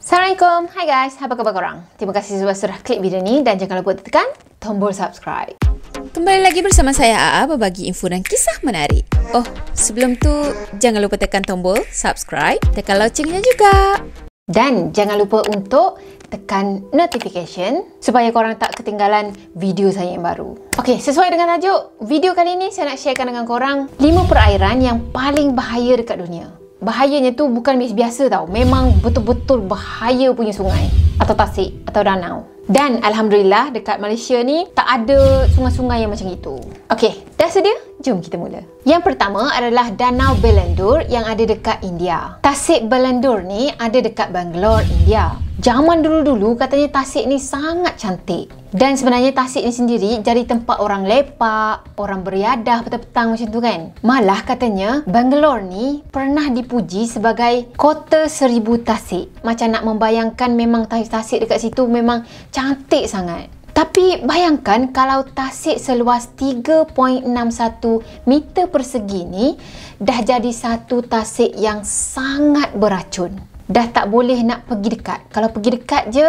Assalamualaikum, hai guys, apa khabar korang? Terima kasih sebab sudah klik video ni dan jangan lupa tekan tombol subscribe. Kembali lagi bersama saya Aa berbagi info dan kisah menarik. Oh, sebelum tu jangan lupa tekan tombol subscribe, tekan loncengnya juga. Dan jangan lupa untuk tekan notification supaya korang tak ketinggalan video saya yang baru. Okey, sesuai dengan tajuk video kali ini saya nak sharekan dengan korang 5 perairan yang paling bahaya dekat dunia. Bahayanya tu bukan biasa tau. Memang betul-betul bahaya punya sungai atau tasik atau danau. Dan Alhamdulillah dekat Malaysia ni tak ada sungai-sungai yang macam itu. Okey, dah sedia? Jom kita mula. Yang pertama adalah Danau Bellandur yang ada dekat India. Tasik Bellandur ni ada dekat Bangalore, India. Zaman dulu-dulu katanya tasik ni sangat cantik. Dan sebenarnya tasik ni sendiri jadi tempat orang lepak, orang beriadah petang-petang macam tu kan. Malah katanya Bangalore ni pernah dipuji sebagai kota 1000 tasik. Macam nak membayangkan memang tasik dekat situ memang cantik sangat. Tapi bayangkan kalau tasik seluas 3.61 meter persegi ni dah jadi satu tasik yang sangat beracun. Dah tak boleh nak pergi dekat. Kalau pergi dekat je,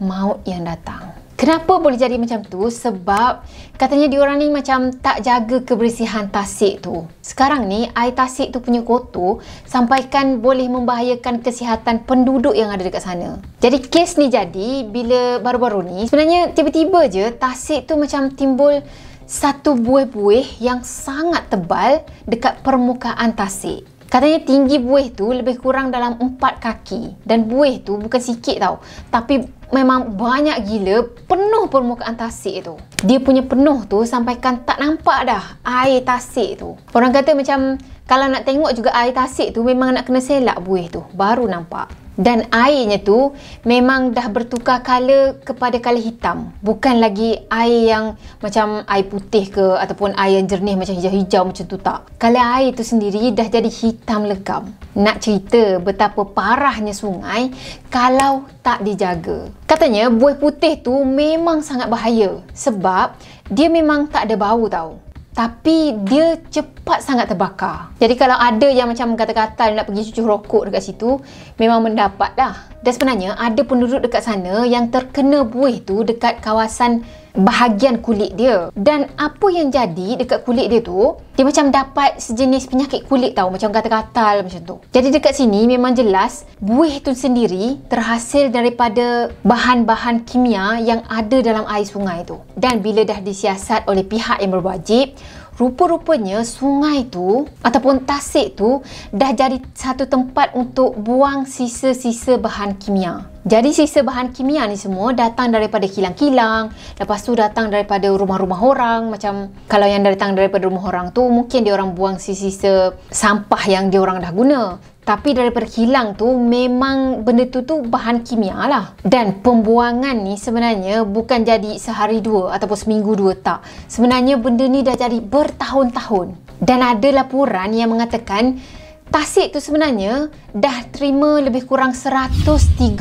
maut yang datang. Kenapa boleh jadi macam tu? Sebab katanya diorang ni macam tak jaga kebersihan tasik tu. Sekarang ni air tasik tu punya kotor sampaikan boleh membahayakan kesihatan penduduk yang ada dekat sana. Jadi kes ni jadi bila baru-baru ni sebenarnya tiba-tiba je tasik tu macam timbul satu buih-buih yang sangat tebal dekat permukaan tasik. Katanya tinggi buih tu lebih kurang dalam 4 kaki. Dan buih tu bukan sikit tau. Tapi memang banyak gila, penuh permukaan tasik tu. Dia punya penuh tu sampaikan tak nampak dah air tasik tu. Orang kata macam kalau nak tengok juga air tasik tu memang nak kena selak buih tu baru nampak. Dan airnya tu memang dah bertukar color kepada color hitam. Bukan lagi air yang macam air putih ke ataupun air yang jernih macam hijau-hijau macam tu, tak. Color air tu sendiri dah jadi hitam legam. Nak cerita betapa parahnya sungai kalau tak dijaga. Katanya buih putih tu memang sangat bahaya sebab dia memang tak ada bau tau. Tapi dia cepat sangat terbakar. Jadi kalau ada yang macam kata-kata nak pergi cucuk rokok dekat situ, memang mendapat dah. Dan sebenarnya ada penduduk dekat sana yang terkena buih tu dekat kawasan bahagian kulit dia. Dan apa yang jadi dekat kulit dia tu, dia macam dapat sejenis penyakit kulit tau, macam gatal-gatal macam tu. Jadi dekat sini memang jelas buih tu sendiri terhasil daripada bahan-bahan kimia yang ada dalam air sungai tu. Dan bila dah disiasat oleh pihak yang berwajib, rupa-rupanya sungai tu ataupun tasik tu dah jadi satu tempat untuk buang sisa-sisa bahan kimia. Jadi sisa bahan kimia ni semua datang daripada kilang-kilang, lepas tu datang daripada rumah-rumah orang. Macam kalau yang datang daripada rumah orang tu mungkin dia orang buang sisa-sisa sampah yang dia orang dah guna. Tapi daripada kilang tu memang benda tu bahan kimia lah. Dan pembuangan ni sebenarnya bukan jadi sehari dua ataupun seminggu dua, tak. Sebenarnya benda ni dah jadi bertahun-tahun. Dan ada laporan yang mengatakan tasik tu sebenarnya dah terima lebih kurang 130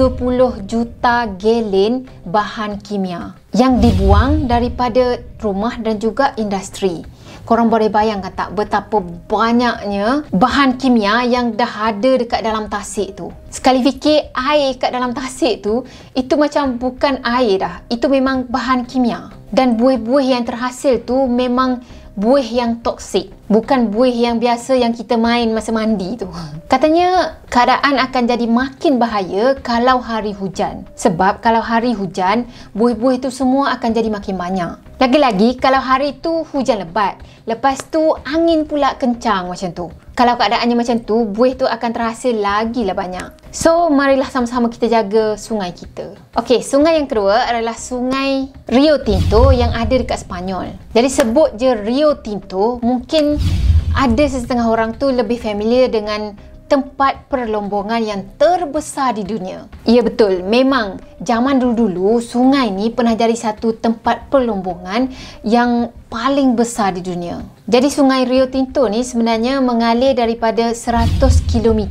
juta gallon bahan kimia yang dibuang daripada rumah dan juga industri. Korang boleh bayangkan tak betapa banyaknya bahan kimia yang dah ada dekat dalam tasik tu. Sekali fikir air kat dalam tasik tu, itu macam bukan air dah. Itu memang bahan kimia. Dan buih-buih yang terhasil tu memang buih yang toksik. Bukan buih yang biasa yang kita main masa mandi tu. Katanya keadaan akan jadi makin bahaya kalau hari hujan. Sebab kalau hari hujan, buih-buih tu semua akan jadi makin banyak. Lagi-lagi kalau hari tu hujan lebat. Lepas tu angin pula kencang macam tu. Kalau keadaannya macam tu, buih tu akan terhasil lagi lah banyak. So, marilah sama-sama kita jaga sungai kita. Okey, sungai yang kedua adalah sungai Rio Tinto yang ada dekat Sepanyol. Jadi sebut je Rio Tinto, mungkin ada sesetengah orang tu lebih familiar dengan tempat perlombongan yang terbesar di dunia. Ya betul, memang zaman dulu-dulu sungai ni pernah jadi satu tempat perlombongan yang paling besar di dunia. Jadi sungai Rio Tinto ni sebenarnya mengalir daripada 100 km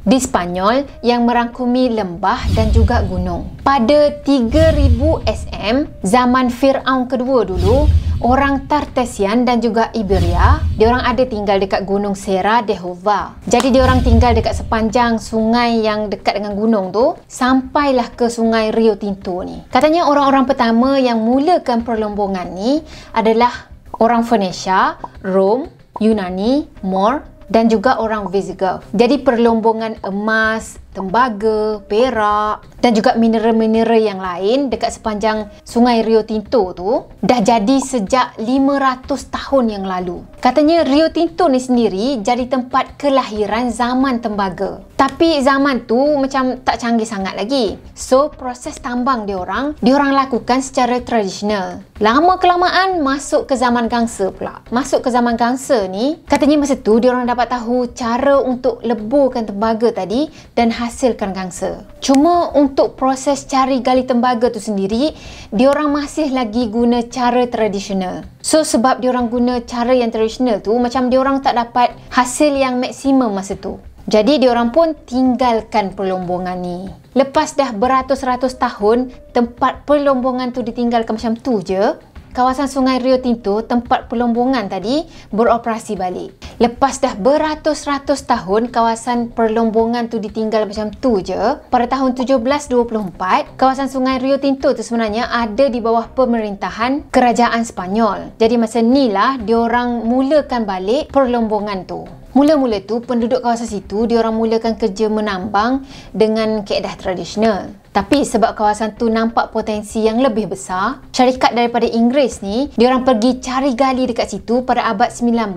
di Sepanyol yang merangkumi lembah dan juga gunung. Pada 3000 SM, zaman Firaun kedua dulu, orang Tartessian dan juga Iberia, diorang ada tinggal dekat Gunung Serra de Hova. Jadi diorang tinggal dekat sepanjang sungai yang dekat dengan gunung tu, sampailah ke sungai Rio Tinto ni. Katanya orang-orang pertama yang mulakan perlombongan ni adalah orang Phoenicia, Rom, Yunani, Moor dan juga orang Visigoth. Jadi perlombongan emas, tembaga, perak dan juga mineral-mineral yang lain dekat sepanjang sungai Rio Tinto tu dah jadi sejak 500 tahun yang lalu. Katanya Rio Tinto ni sendiri jadi tempat kelahiran zaman tembaga. Tapi zaman tu macam tak canggih sangat lagi. So proses tambang diorang lakukan secara tradisional. Lama kelamaan masuk ke zaman gangsa pula. Masuk ke zaman gangsa ni, katanya masa tu diorang dapat tahu cara untuk leburkan tembaga tadi dan hasilkan gangsa. Cuma untuk proses cari gali tembaga tu sendiri, diorang masih lagi guna cara tradisional. So sebab diorang guna cara yang tradisional tu, macam diorang tak dapat hasil yang maksimum masa tu. Jadi diorang pun tinggalkan perlombongan ni. Lepas dah beratus-ratus tahun tempat perlombongan tu ditinggalkan macam tu je, kawasan sungai Rio Tinto, tempat perlombongan tadi, beroperasi balik. Lepas dah beratus-ratus tahun kawasan perlombongan tu ditinggal macam tu je, pada tahun 1724, kawasan sungai Rio Tinto tu sebenarnya ada di bawah pemerintahan kerajaan Sepanyol. Jadi masa ni lah diorang mulakan balik perlombongan tu. Mula-mula tu penduduk kawasan situ diorang mulakan kerja menambang dengan keadaan tradisional. Tapi sebab kawasan tu nampak potensi yang lebih besar, syarikat daripada Inggeris ni diorang pergi cari gali dekat situ pada abad 19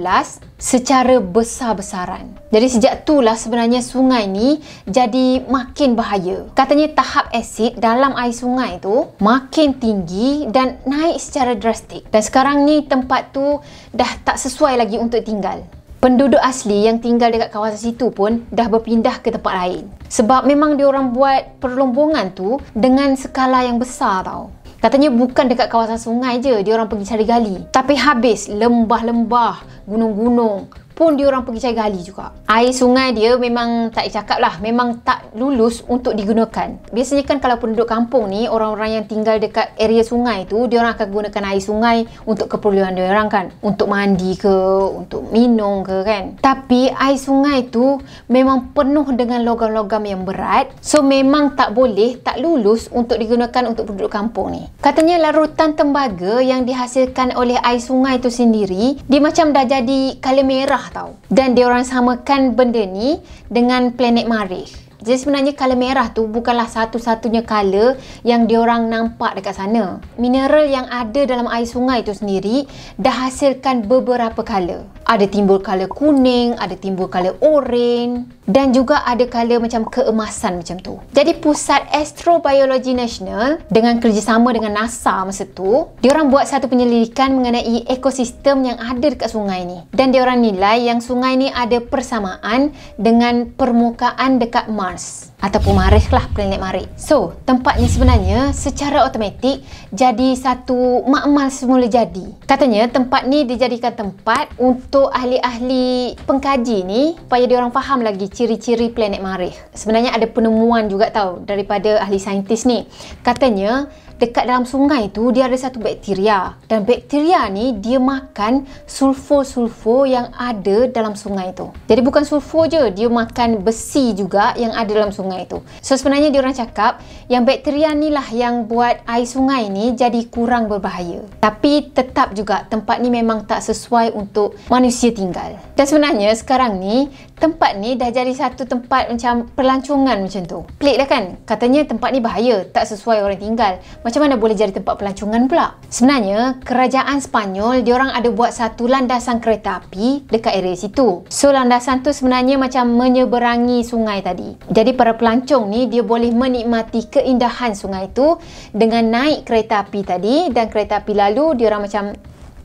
secara besar-besaran. Jadi sejak itulah sebenarnya sungai ni jadi makin bahaya. Katanya tahap asid dalam air sungai tu makin tinggi dan naik secara drastik. Dan sekarang ni tempat tu dah tak sesuai lagi untuk tinggal. Penduduk asli yang tinggal dekat kawasan situ pun dah berpindah ke tempat lain. Sebab memang diorang buat perlombongan tu dengan skala yang besar tau. Katanya bukan dekat kawasan sungai je diorang pergi cari gali. Tapi habis lembah-lembah, gunung-gunung pun diorang pergi cari gali juga. Air sungai dia memang tak cakap lah, memang tak lulus untuk digunakan. Biasanya kan kalau penduduk kampung ni, orang-orang yang tinggal dekat area sungai tu, diorang akan gunakan air sungai untuk keperluan diorang kan. Untuk mandi ke, untuk minum ke kan. Tapi air sungai tu memang penuh dengan logam-logam yang berat. So memang tak boleh, tak lulus untuk digunakan untuk penduduk kampung ni. Katanya larutan tembaga yang dihasilkan oleh air sungai tu sendiri, dia macam dah jadi colour merah tau. Dan diorang samakan benda ni dengan planet Marikh. Jadi sebenarnya colour merah tu bukanlah satu-satunya colour yang diorang nampak dekat sana. Mineral yang ada dalam air sungai tu sendiri dah hasilkan beberapa colour. Ada timbul colour kuning, ada timbul colour oranye dan juga ada colour macam keemasan macam tu. Jadi Pusat Astrobiologi Nasional dengan kerjasama dengan NASA masa tu, diorang buat satu penyelidikan mengenai ekosistem yang ada dekat sungai ni. Dan diorang nilai yang sungai ni ada persamaan dengan permukaan dekat Mars ataupun Marikh lah, planet Marikh. So, tempat ni sebenarnya secara automatik jadi satu makmal semula jadi. Katanya tempat ni dijadikan tempat untuk ahli-ahli pengkaji ni supaya diorang faham lagi ciri-ciri planet Marikh. Sebenarnya ada penemuan juga tau daripada ahli saintis ni. Katanya dekat dalam sungai tu dia ada satu bakteria, dan bakteria ni dia makan sulfur-sulfur yang ada dalam sungai tu. Jadi bukan sulfur je, dia makan besi juga yang ada dalam sungai tu. So sebenarnya diorang cakap yang bakteria ni lah yang buat air sungai ni jadi kurang berbahaya. Tapi tetap juga tempat ni memang tak sesuai untuk manusia tinggal. Dan sebenarnya sekarang ni tempat ni dah jadi satu tempat macam pelancongan macam tu. Pelik dah kan? Katanya tempat ni bahaya, tak sesuai orang tinggal. Macam mana boleh jadi tempat pelancongan pula? Sebenarnya kerajaan Sepanyol diorang ada buat satu landasan kereta api dekat area situ. So landasan tu sebenarnya macam menyeberangi sungai tadi. Jadi para pelancong ni dia boleh menikmati keindahan sungai tu dengan naik kereta api tadi, dan kereta api lalu diorang macam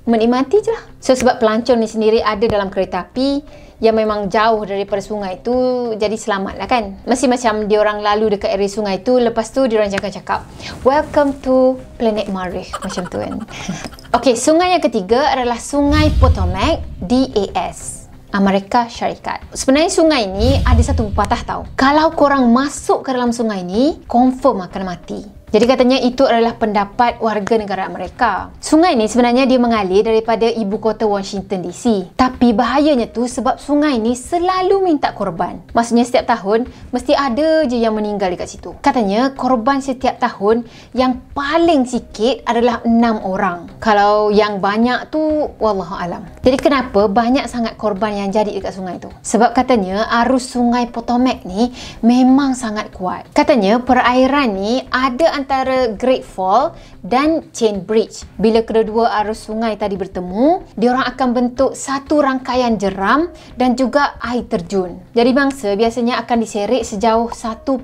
menikmati je lah. So sebab pelancong ni sendiri ada dalam kereta api yang memang jauh daripada sungai tu, jadi selamat lah kan. Masih macam diorang lalu dekat area sungai tu, lepas tu diorang cakap welcome to planet Marikh macam tu kan. Ok, sungai yang ketiga adalah Sungai Potomac DAS, Amerika Syarikat. Sebenarnya sungai ni ada satu pepatah tau, kalau korang masuk ke dalam sungai ni confirm akan mati. Jadi katanya itu adalah pendapat warga negara Amerika. Sungai ni sebenarnya dia mengalir daripada ibu kota Washington DC. Tapi bahayanya tu sebab sungai ni selalu minta korban. Maksudnya setiap tahun mesti ada je yang meninggal dekat situ. Katanya korban setiap tahun yang paling sikit adalah 6 orang. Kalau yang banyak tu wallahualam. Jadi kenapa banyak sangat korban yang jadi dekat sungai tu? Sebab katanya arus sungai Potomac ni memang sangat kuat. Katanya perairan ni ada antara Great Fall dan Chain Bridge. Bila kedua-dua arus sungai tadi bertemu, diorang akan bentuk satu rangkaian jeram dan juga air terjun. Jadi bangsa biasanya akan diserik sejauh 1.5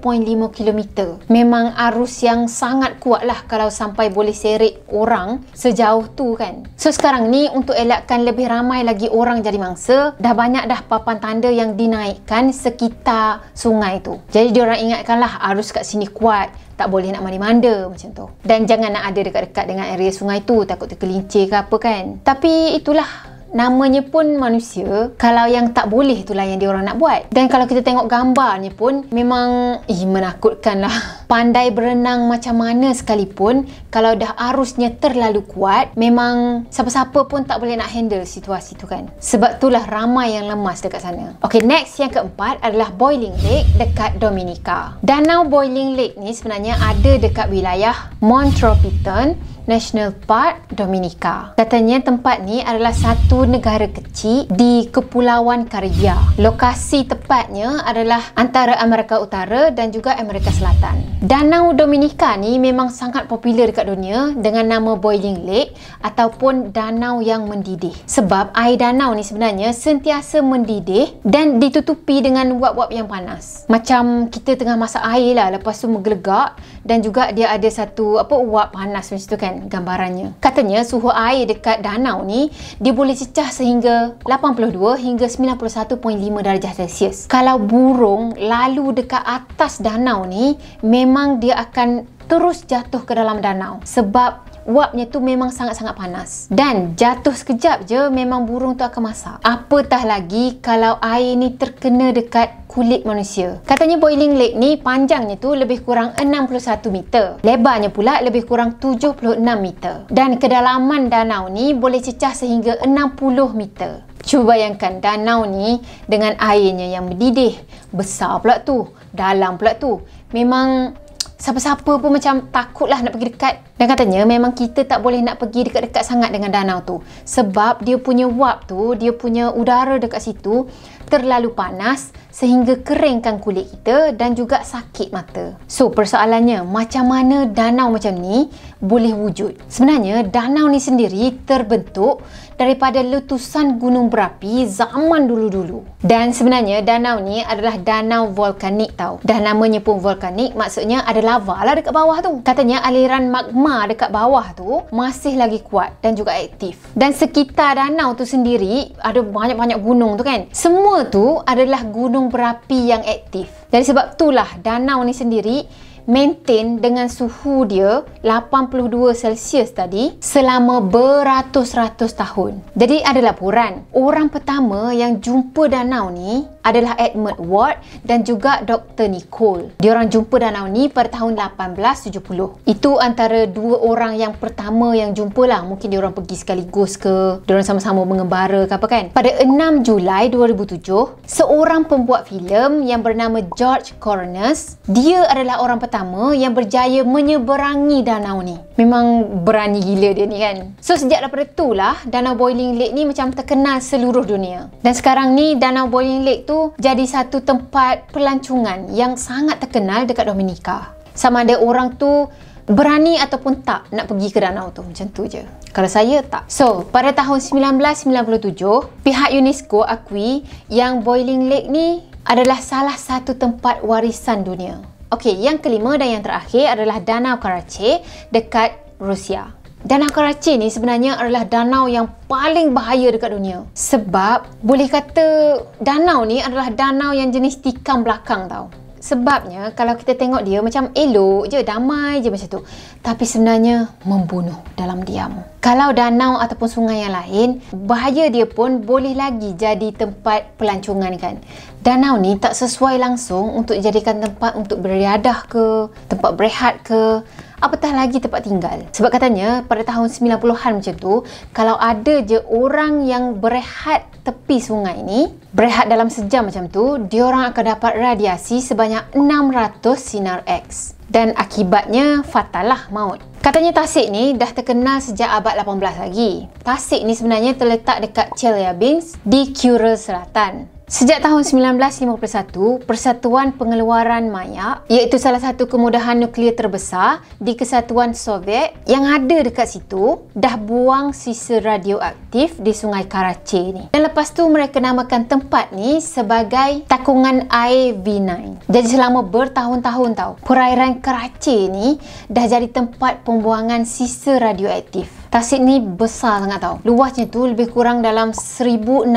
km. Memang arus yang sangat kuat lah kalau sampai boleh serik orang sejauh tu kan. So sekarang ni untuk elakkan lebih ramai lagi orang jadi mangsa, dah banyak dah papan tanda yang dinaikkan sekitar sungai tu. Jadi diorang ingatkanlah arus kat sini kuat, tak boleh nak mandi-manda macam tu. Dan jangan nak ada dekat-dekat dengan area sungai tu, takut tergelincir ke apa kan. Tapi itulah, namanya pun manusia, kalau yang tak boleh itulah yang diorang nak buat. Dan kalau kita tengok gambarnya pun memang menakutkan lah. Pandai berenang macam mana sekalipun, kalau dah arusnya terlalu kuat, memang siapa-siapa pun tak boleh nak handle situasi tu kan. Sebab itulah ramai yang lemas dekat sana. Okay, next yang keempat adalah Boiling Lake dekat Dominica. Danau Boiling Lake ni sebenarnya ada dekat wilayah Montropiton National Park, Dominica. Katanya tempat ni adalah satu negara kecil di Kepulauan Karibia. Lokasi tepatnya adalah antara Amerika Utara dan juga Amerika Selatan. Danau Dominica ni memang sangat popular dekat dunia dengan nama Boiling Lake ataupun danau yang mendidih. Sebab air danau ni sebenarnya sentiasa mendidih dan ditutupi dengan uap-uap yang panas. Macam kita tengah masak air lah, lepas tu menggelegak dan juga dia ada satu uap panas macam tu kan gambarannya. Katanya suhu air dekat danau ni dia boleh cecah sehingga 82 hingga 91.5 darjah Celsius. Kalau burung lalu dekat atas danau ni, memang dia akan terus jatuh ke dalam danau sebab uapnya tu memang sangat-sangat panas. Dan jatuh sekejap je memang burung tu akan masak. Apatah lagi kalau air ni terkena dekat kulit manusia. Katanya Boiling Lake ni panjangnya tu lebih kurang 61 meter. Lebarnya pula lebih kurang 76 meter. Dan kedalaman danau ni boleh cecah sehingga 60 meter. Cuba bayangkan danau ni dengan airnya yang mendidih. Besar pula tu. Dalam pula tu. Memang siapa-siapa pun macam takutlah nak pergi dekat. Dan katanya memang kita tak boleh nak pergi dekat-dekat sangat dengan danau tu. Sebab dia punya uap tu, dia punya udara dekat situ terlalu panas sehingga keringkan kulit kita dan juga sakit mata. So persoalannya, macam mana danau macam ni boleh wujud? Sebenarnya danau ni sendiri terbentuk daripada letusan gunung berapi zaman dulu-dulu. Dan sebenarnya danau ni adalah danau volkanik tau. Dah namanya pun volkanik, maksudnya ada lava lah dekat bawah tu. Katanya aliran magma dekat bawah tu masih lagi kuat dan juga aktif. Dan sekitar danau tu sendiri ada banyak-banyak gunung tu kan. Semua tu adalah gunung berapi yang aktif. Jadi sebab itulah danau ni sendiri maintain dengan suhu dia 82 Celsius tadi selama beratus-ratus tahun. Jadi ada laporan orang pertama yang jumpa danau ni adalah Edmund Ward dan juga Dr. Nicole. Diorang jumpa danau ni pada tahun 1870. Itu antara dua orang yang pertama yang jumpa lah. Mungkin diorang pergi sekaligus ke, diorang sama-sama mengembara ke apa kan. Pada 6 Julai 2007, seorang pembuat filem yang bernama George Coronas, dia adalah orang pertama yang berjaya menyeberangi danau ni. Memang berani gila dia ni kan. So sejak daripada itulah Danau Boiling Lake ni macam terkenal seluruh dunia. Dan sekarang ni Danau Boiling Lake tu jadi satu tempat pelancongan yang sangat terkenal dekat Dominica. Sama ada orang tu berani ataupun tak nak pergi ke danau tu, macam tu je. Kalau saya tak. So pada tahun 1997 pihak UNESCO akui yang Boiling Lake ni adalah salah satu tempat warisan dunia. Okey, yang kelima dan yang terakhir adalah Danau Karachay dekat Rusia. Danau Karachay ni sebenarnya adalah danau yang paling bahaya dekat dunia. Sebab boleh kata danau ni adalah danau yang jenis tikam belakang tau. Sebabnya kalau kita tengok dia macam elok je, damai je macam tu. Tapi sebenarnya membunuh dalam diam. Kalau danau ataupun sungai yang lain, bahaya dia pun boleh lagi jadi tempat pelancongan kan. Danau ni tak sesuai langsung untuk dijadikan tempat untuk beriadah ke, tempat berehat ke, apatah lagi tempat tinggal. Sebab katanya pada tahun 90-an macam tu, kalau ada je orang yang berehat tepi sungai ni, berehat dalam sejam macam tu, diorang akan dapat radiasi sebanyak 600 sinar X. Dan akibatnya fatal lah, maut. Katanya Tasik ni dah terkenal sejak abad 18 lagi. Tasik ni sebenarnya terletak dekat Chelyabinsk di Kuril Selatan. Sejak tahun 1951, Persatuan Pengeluaran Mayak, iaitu salah satu kemudahan nuklear terbesar di Kesatuan Soviet yang ada dekat situ, dah buang sisa radioaktif di Sungai Karachi ni. Dan lepas tu mereka namakan tempat ni sebagai takungan air V9. Jadi selama bertahun-tahun tau, perairan Karachi ni dah jadi tempat pembuangan sisa radioaktif. Tasik ni besar sangat tau. Luasnya tu lebih kurang dalam 1,600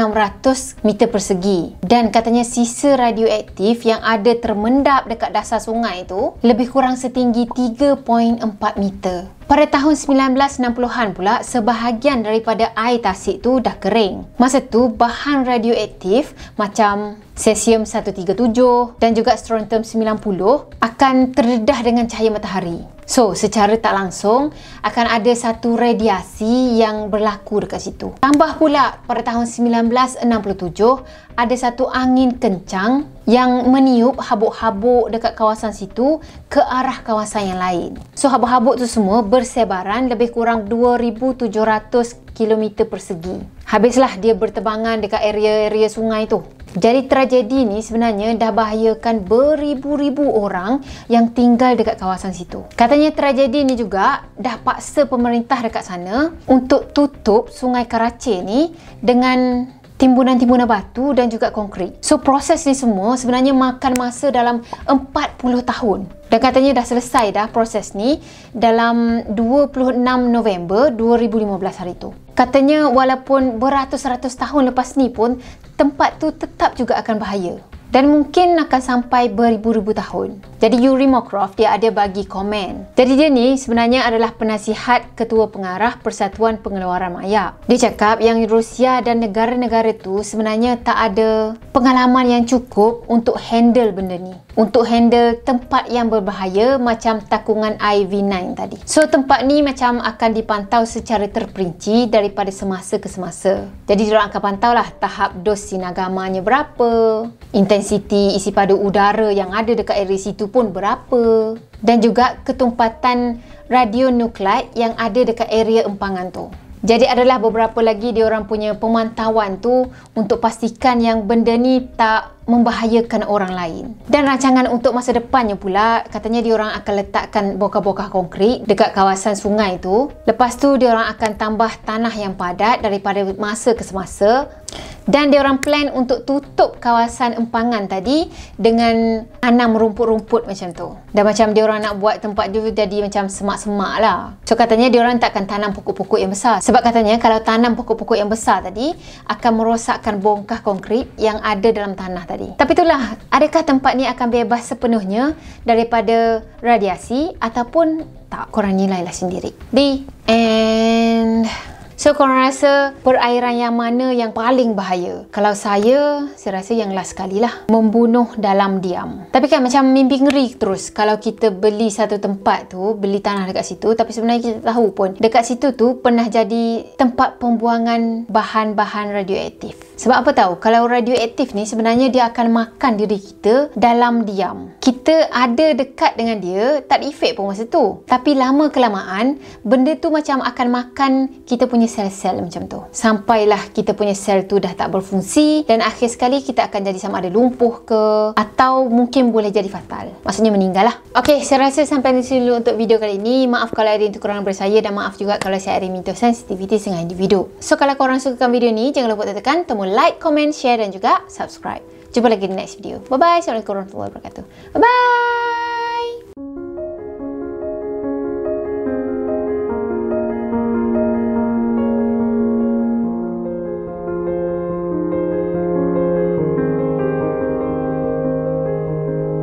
meter persegi. Dan katanya sisa radioaktif yang ada termendap dekat dasar sungai tu lebih kurang setinggi 3.4 meter. Pada tahun 1960-an pula, sebahagian daripada air Tasik tu dah kering. Masa tu, bahan radioaktif macam cesium-137 dan juga strontium-90 akan terdedah dengan cahaya matahari. So, secara tak langsung, akan ada satu radiasi yang berlaku dekat situ. Tambah pula, pada tahun 1967, ada satu angin kencang yang meniup habuk-habuk dekat kawasan situ ke arah kawasan yang lain. So, habuk-habuk tu semua bersebaran lebih kurang 2,700 km persegi. Habislah dia bertebangan dekat area-area sungai tu. Jadi tragedi ni sebenarnya dah bahayakan beribu-ribu orang yang tinggal dekat kawasan situ. Katanya tragedi ni juga dah paksa pemerintah dekat sana untuk tutup Sungai Karachi ni dengan timbunan-timbunan batu dan juga konkrit. So proses ni semua sebenarnya makan masa dalam 40 tahun. Dan katanya dah selesai dah proses ni dalam 26 November 2015 hari tu. Katanya walaupun beratus-ratus tahun lepas ni pun, tempat tu tetap juga akan bahaya. Dan mungkin akan sampai beribu-ribu tahun. Jadi Yuri Mokrov dia ada bagi komen. Jadi dia ni sebenarnya adalah penasihat ketua pengarah Persatuan Pengeluaran Mayak. Dia cakap yang Rusia dan negara-negara tu sebenarnya tak ada pengalaman yang cukup untuk handle benda ni. Untuk handle tempat yang berbahaya macam takungan IV9 tadi. So tempat ni macam akan dipantau secara terperinci daripada semasa ke semasa. Jadi diorang akan pantau lah tahap dos sinar gamanya berapa, intensiti isi padu udara yang ada dekat area situ pun berapa, dan juga ketumpatan radionukleid yang ada dekat area empangan tu. Jadi adalah beberapa lagi diorang punya pemantauan tu untuk pastikan yang benda ni tak membahayakan orang lain. Dan rancangan untuk masa depannya pula, katanya diorang akan letakkan bokah-bokah konkrit dekat kawasan sungai tu. Lepas tu diorang akan tambah tanah yang padat daripada masa ke semasa. Dan diorang plan untuk tutup kawasan empangan tadi dengan tanam rumput-rumput macam tu. Dan macam diorang nak buat tempat tu jadi macam semak-semak lah. So katanya diorang takkan tanam pokok-pokok yang besar. Sebab katanya kalau tanam pokok-pokok yang besar tadi akan merosakkan bongkah konkrit yang ada dalam tanah tadi. Tapi itulah, adakah tempat ni akan bebas sepenuhnya daripada radiasi ataupun tak? Korang nilailah sendiri. The end. So korang rasa perairan yang mana yang paling bahaya? Kalau saya rasa yang last sekali lah. Membunuh dalam diam. Tapi kan macam mimpi ngeri terus kalau kita beli satu tempat tu, beli tanah dekat situ, tapi sebenarnya kita tahu pun dekat situ tu pernah jadi tempat pembuangan bahan-bahan radioaktif. Sebab apa tahu? Kalau radioaktif ni sebenarnya dia akan makan diri kita dalam diam. Kita ada dekat dengan dia, tak ada efek pun masa tu. Tapi lama kelamaan, benda tu macam akan makan kita punya sel-sel macam tu. Sampailah kita punya sel tu dah tak berfungsi dan akhir sekali kita akan jadi sama ada lumpuh ke atau mungkin boleh jadi fatal. Maksudnya meninggal lah. Okay, saya rasa sampai di sini dulu untuk video kali ini. Maaf kalau ada yang kekurangan daripada saya dan maaf juga kalau saya ada minta sensitivity setengah individu. So kalau korang sukakan video ni, jangan lupa tekan tombol like, komen, share dan juga subscribe. Jumpa lagi di next video. Bye-bye. Assalamualaikum warahmatullahi wabarakatuh. Bye-bye.